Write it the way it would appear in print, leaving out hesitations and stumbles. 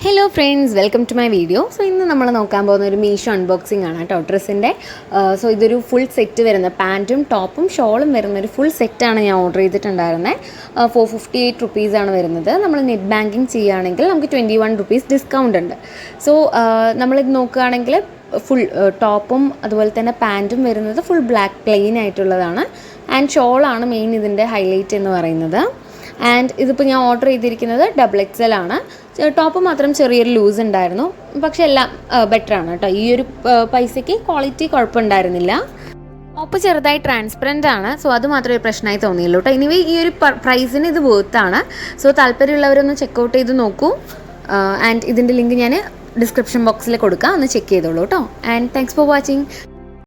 Hello friends, welcome to my video. So ഇന്ന് നമ്മൾ നോക്കാൻ പോകുന്ന ഒരു മീഷോ അൺബോക്സിംഗ് ആണ് കേട്ടോ, ഡ്രസ്സിൻ്റെ. സോ ഇതൊരു ഫുൾ സെറ്റ് വരുന്ന പാൻറ്റും ടോപ്പും ഷോളും വരുന്ന ഒരു ഫുൾ സെറ്റാണ് ഞാൻ ഓർഡർ ചെയ്തിട്ടുണ്ടായിരുന്നത്. 458 റുപ്പീസാണ് വരുന്നത്. നമ്മൾ നെറ്റ് ബാങ്കിങ് ചെയ്യുകയാണെങ്കിൽ നമുക്ക് 21 റുപ്പീസ് ഡിസ്കൗണ്ട് ഉണ്ട്. സോ നമ്മളിത് നോക്കുകയാണെങ്കിൽ ഫുൾ ടോപ്പും അതുപോലെ തന്നെ പാൻറ്റും വരുന്നത് ഫുൾ ബ്ലാക്ക് പ്ലെയിൻ ആയിട്ടുള്ളതാണ്. ആൻഡ് ഷോളാണ് മെയിൻ ഇതിൻ്റെ ഹൈലൈറ്റ് എന്ന് പറയുന്നത്. ആൻഡ് ഇതിപ്പോൾ ഞാൻ ഓർഡർ ചെയ്തിരിക്കുന്നത് XXL ആണ്. ടോപ്പ് മാത്രം ചെറിയൊരു ലൂസ് ഉണ്ടായിരുന്നു, പക്ഷെ എല്ലാം ബെറ്ററാണ് കേട്ടോ. ഈ ഒരു പൈസയ്ക്ക് ക്വാളിറ്റി കുഴപ്പമുണ്ടായിരുന്നില്ല. ടോപ്പ് ചെറുതായി ട്രാൻസ്പെറൻ്റ് ആണ്, സോ അത് മാത്രമേ പ്രശ്നമായി തോന്നിയുള്ളൂ കേട്ടോ. എനിവേ ഈ ഒരു പ്രൈസിന് ഇത് വേർത്താണ്. സോ താല്പര്യമുള്ളവരൊന്ന് ചെക്കൗട്ട് ചെയ്ത് നോക്കൂ. ആൻഡ് ഇതിൻ്റെ ലിങ്ക് ഞാൻ ഡിസ്ക്രിപ്ഷൻ ബോക്സിൽ കൊടുക്കാം, ഒന്ന് ചെക്ക് ചെയ്തോളൂ കേട്ടോ. And thanks for watching.